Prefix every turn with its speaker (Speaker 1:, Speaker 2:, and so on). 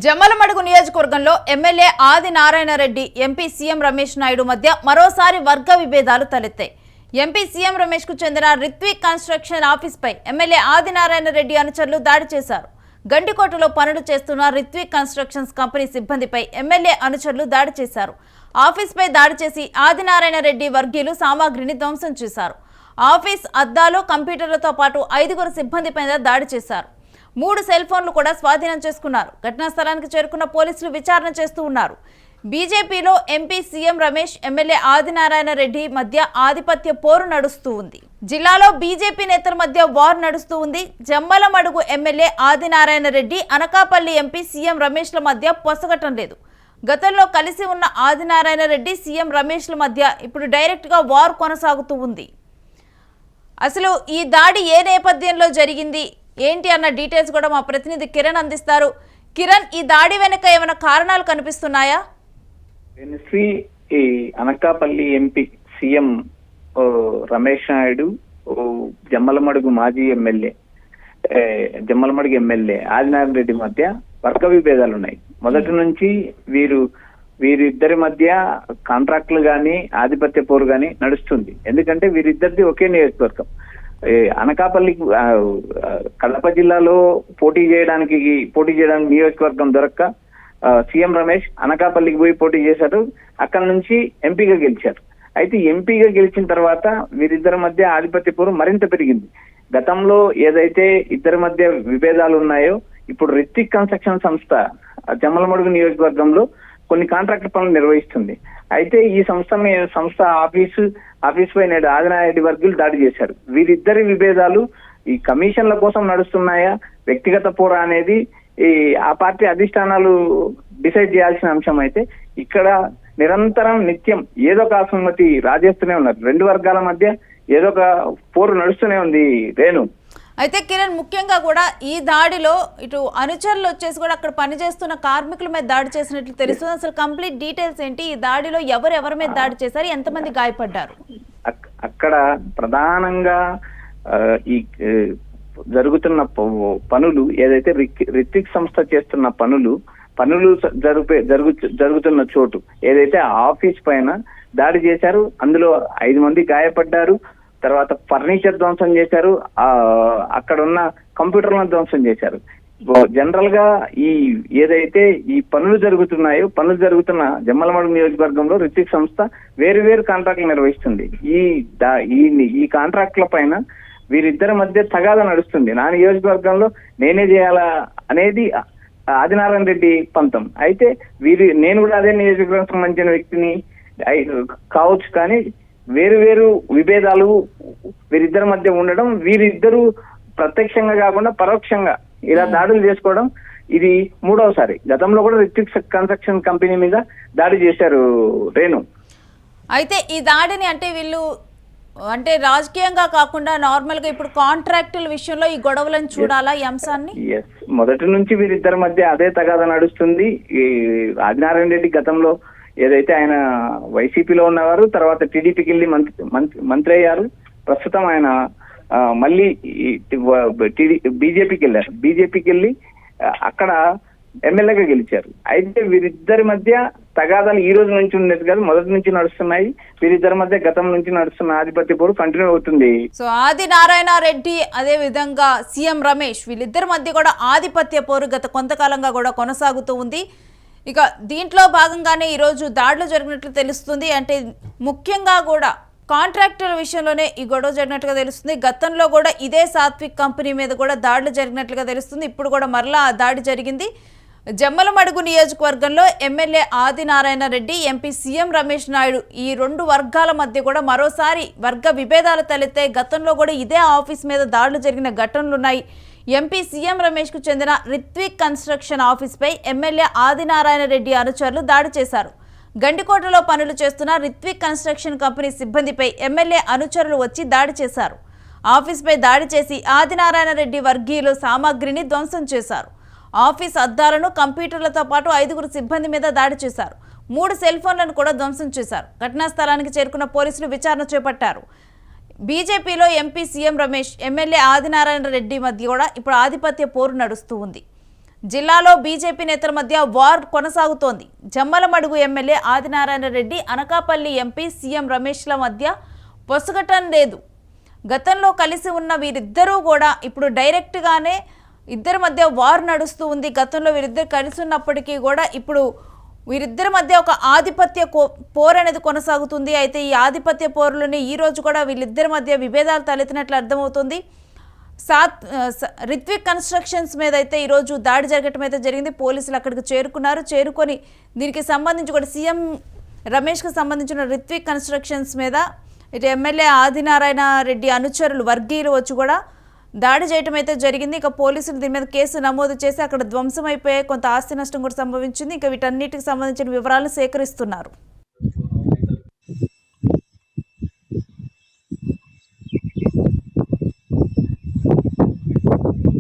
Speaker 1: జమ్మలమడుగు నియోజకవర్గంలో MLA Adinarayana Reddy MP CM Ramesh Naidu మధ్య మరోసారి వర్గ విభేదాలు తలెత్తాయి. ఎంపీ సీఎం రమేష్ కు చెందిన రిత్విక్ కన్స్ట్రక్షన్ ఆఫీస్ పై ఎమ్మెల్యే ఆదినారాయణ రెడ్డి అనుచరులు దాడి చేశారు. గండికోటలో పనులు చేస్తున్న రిత్విక్ కన్స్ట్రక్షన్స్ కంపెనీ సిబ్బందిపై ఎమ్మెల్యే అనుచరులు దాడి చేశారు. ఆఫీస్ పై దాడి చేసి ఆదినారాయణ రెడ్డి వర్గీయులు సామాగ్రిని ధ్వంసం చేశారు. ఆఫీస్ అద్దాలు కంప్యూటర్లతో పాటు 5 సిబ్బందిపై దాడి చేశారు. 3 సెల్ ఫోన్లు కూడా స్వాధీనం చేసుకున్నారు. ఘటనా స్థలానికి చేరుకున్న పోలీసులు విచారణ చేస్తూ ఉన్నారు. బీజేపీలో MP CM Ramesh, MLA Adinarayana Reddy మధ్య ఆధిపత్య పోరు నడుస్తూ ఉంది. జిల్లాలో బీజేపీ నేతల మధ్య వార్ నడుస్తూ ఉంది. Jammalamadugu MLA Adinarayana Reddy, Anakapalli MP CM రమేష్ల మధ్య పొసగటం లేదు. గతంలో కలిసి ఉన్న ఆదినారాయణ రెడ్డి, సీఎం రమేష్ల మధ్య ఇప్పుడు డైరెక్ట్గా వార్ కొనసాగుతూ ఉంది. అసలు ఈ దాడి ఏ నేపథ్యంలో జరిగింది ఏంటి అన్న డీటెయిల్స్ కూడా మా ప్రతినిధి కిరణ్ అందిస్తారు. కిరణ్, ఈ దాడి వెనుక ఏమైనా కారణాలు కనిపిస్తున్నాయా?
Speaker 2: ఈ అనకాపల్లి ఎంపీ సీఎం రమేష్ నాయుడు, జమ్మలమడుగు మాజీ ఎమ్మెల్యే, జమ్మలమడుగు ఎమ్మెల్యే ఆదినారాయణ రెడ్డి మధ్య వర్గ విభేదాలు ఉన్నాయి. మొదటి నుంచి వీరిద్దరి మధ్య కాంట్రాక్టులు గాని ఆధిపత్య పోరు గాని నడుస్తుంది. ఎందుకంటే వీరిద్దరిది ఒకే నియోజకవర్గం. అనకాపల్లి కడప జిల్లాలో పోటీ చేయడానికి నియోజకవర్గం దొరక్క సీఎం రమేష్ అనకాపల్లికి పోయి పోటీ చేశారు. అక్కడ నుంచి ఎంపీగా గెలిచారు. అయితే ఎంపీగా గెలిచిన తర్వాత వీరిద్దరి మధ్య ఆధిపత్య పోరు మరింత పెరిగింది. గతంలో ఏదైతే ఇద్దరి మధ్య విభేదాలు ఉన్నాయో, ఇప్పుడు రిత్విక్ కన్స్ట్రక్షన్ సంస్థ జమ్మలమడుగు నియోజకవర్గంలో కొన్ని కాంట్రాక్ట్ పనులు నిర్వహిస్తుంది. అయితే ఈ సంస్థ ఆఫీస్ పై నేడు ఆదినారాయణ రెడ్డి వర్గీయులు దాడి చేశారు. వీరిద్దరి విభేదాలు ఈ కమిషన్ల కోసం నడుస్తున్నాయా, వ్యక్తిగత పోరా అనేది ఆ పార్టీ అధిష్టానాలు డిసైడ్ చేయాల్సిన అంశం. అయితే ఇక్కడ నిరంతరం నిత్యం ఏదో ఒక అసమ్మతి రాజేస్తూనే ఉన్నారు. 2 వర్గాల మధ్య ఏదో ఒక పోరు నడుస్తూనే ఉంది రేణు.
Speaker 1: అయితే కిరణ్, ముఖ్యంగా కూడా ఈ దాడిలో ఇటు అనుచరులు వచ్చేసి కూడా అక్కడ పనిచేస్తున్న కార్మికుల మీద దాడి చేసినట్లు తెలుస్తుంది. అసలు కంప్లీట్ డీటెయిల్స్ ఏంటి? ఈ దాడిలో ఎవరి మీద దాడి చేశారు, ఎంతమంది గాయపడ్డారు?
Speaker 2: అక్కడ ప్రధానంగా ఈ జరుగుతున్న పనులు ఏదైతే రిత్విక్ సంస్థ చేస్తున్న పనులు జరుగుతున్న చోటు ఏదైతే ఆఫీస్ పైన దాడి చేశారు. అందులో 5 మంది గాయపడ్డారు. తర్వాత ఫర్నిచర్ ధ్వంసం చేశారు. అక్కడ ఉన్న కంప్యూటర్లను ధ్వంసం చేశారు. జనరల్ గా ఏదైతే ఈ పనులు జరుగుతున్న జమ్మలమడుగు నియోజకవర్గంలో రిత్విక్ సంస్థ వేరు కాంట్రాక్టులు నిర్వహిస్తుంది. ఈ కాంట్రాక్టుల పైన వీరిద్దరి మధ్య తగాదా నడుస్తుంది. నా నియోజకవర్గంలో నేనే చేయాలా అనేది ఆదినారాయణ రెడ్డి పంతం. అయితే నేను కూడా అదే నియోజకవర్గం సంబంధించిన వ్యక్తిని కావచ్చు, కానీ వేరు విభేదాలు వీరిద్దరి మధ్య ఉండడం, వీరిద్దరూ ప్రత్యక్షంగా కాకుండా పరోక్షంగా ఇలా దాడులు చేసుకోవడం ఇది 3వసారి. గతంలో కూడా రిత్విక్ కన్స్ట్రక్షన్ కంపెనీ మీద దాడి చేశారు రేణు.
Speaker 1: అయితే ఈ దాడిని వీళ్ళు రాజకీయంగా కాకుండా నార్మల్ గా ఇప్పుడు కాంట్రాక్టుల విషయంలో ఈ గొడవలను చూడాలా ఈ అంశాన్ని?
Speaker 2: మొదటి నుంచి వీరిద్దరి మధ్య అదే తగాదా నడుస్తుంది. ఈ ఆదినారాయణ రెడ్డి గతంలో ఏదైతే ఆయన వైసీపీలో ఉన్నవారు, తర్వాత టీడీపీకి వెళ్ళి మంత్రి అయ్యారు. ప్రస్తుతం ఆయన మళ్ళీ బీజేపీకి వెళ్ళారు. బీజేపీకి వెళ్ళి అక్కడ ఎమ్మెల్యేగా గెలిచారు. అయితే వీరిద్దరి మధ్య తగాదాలు ఈ రోజు నుంచి ఉండేది కాదు, మొదటి నుంచి నడుస్తున్నాయి. వీరిద్దరి మధ్య గతం నుంచి నడుస్తున్న ఆధిపత్య పోరు కంటిన్యూ అవుతుంది.
Speaker 1: సో ఆదినారాయణ రెడ్డి అదే విధంగా సీఎం రమేష్ వీళ్ళిద్దరి మధ్య కూడా ఆధిపత్య పోరు గత కొంతకాలంగా కూడా కొనసాగుతూ ఉంది. ఇక దీంట్లో భాగంగానే ఈరోజు దాడులు జరిగినట్లు తెలుస్తుంది. ముఖ్యంగా కూడా కాంట్రాక్టుల విషయంలోనే ఈ గొడవ జరిగినట్లుగా తెలుస్తుంది. గతంలో కూడా ఇదే సాత్విక్ కంపెనీ మీద కూడా దాడులు జరిగినట్లుగా తెలుస్తుంది. ఇప్పుడు కూడా మరలా ఆ దాడి జరిగింది. జమ్మలమడుగు నియోజకవర్గంలో MLA Adinarayana Reddy, MP CM Ramesh Naidu ఈ 2 వర్గాల మధ్య కూడా మరోసారి వర్గ విభేదాలు తలెత్తాయి. గతంలో కూడా ఇదే ఆఫీస్ మీద దాడులు జరిగిన ఘటనలున్నాయి. ఎంపీ సీఎం రమేష్ కు చెందిన రిత్విక్ కన్స్ట్రక్షన్ ఆఫీస్ పై ఎమ్మెల్యే ఆదినారాయణ రెడ్డి అనుచరులు దాడి చేశారు. గండికోటలో పనులు చేస్తున్న రిత్విక్ కన్స్ట్రక్షన్ కంపెనీ సిబ్బందిపై ఎమ్మెల్యే అనుచరులు వచ్చి దాడి చేశారు. ఆఫీస్ పై దాడి చేసి ఆదినారాయణ రెడ్డి వర్గీయులు సామాగ్రిని ధ్వంసం చేశారు. ఆఫీస్ అద్దాలను కంప్యూటర్లతో పాటు 5 సిబ్బంది మీద దాడి చేశారు. 3 సెల్ ఫోన్లను కూడా ధ్వంసం చేశారు. ఘటనా స్థలానికి చేరుకున్న పోలీసులు విచారణ చేపట్టారు. బీజేపీలో MP CM Ramesh, MLA Adinarayana Reddy మధ్య కూడా ఇప్పుడు ఆధిపత్య పోరు నడుస్తూ ఉంది. జిల్లాలో బీజేపీ నేతల మధ్య వార్ కొనసాగుతోంది. Jammalamadugu MLA Adinarayana Reddy, Anakapalli MP CM రమేష్ల మధ్య పొసగటం లేదు. గతంలో కలిసి ఉన్న వీరిద్దరూ కూడా ఇప్పుడు డైరెక్ట్గానే ఇద్దరి మధ్య వార్ నడుస్తూ ఉంది. గతంలో వీరిద్దరు కలిసి ఉన్నప్పటికీ కూడా ఇప్పుడు వీరిద్దరి మధ్య ఒక ఆధిపత్య పోరు అనేది కొనసాగుతుంది. అయితే ఈ ఆధిపత్య పోరులోనే ఈ రోజు కూడా వీళ్ళిద్దరి మధ్య విభేదాలు తలెత్తినట్లు అర్థమవుతుంది. రిత్విక్ కన్స్ట్రక్షన్స్ మీద అయితే ఈరోజు దాడి జరగటం అయితే జరిగింది. పోలీసులు అక్కడికి చేరుకొని దీనికి సంబంధించి కూడా సీఎం రమేష్కి సంబంధించిన రిత్విక్ కన్స్ట్రక్షన్స్ మీద ఇటు ఎమ్మెల్యే ఆదినారాయణ రెడ్డి అనుచరులు వర్గీయులు వచ్చి కూడా దాడి చేయటం అయితే జరిగింది. ఇక పోలీసులు దీని మీద కేసు నమోదు చేసి అక్కడ ధ్వంసం అయిపోయే కొంత ఆస్తి నష్టం కూడా సంభవించింది. ఇక వీటన్నిటికి సంబంధించిన వివరాలను సేకరిస్తున్నారు.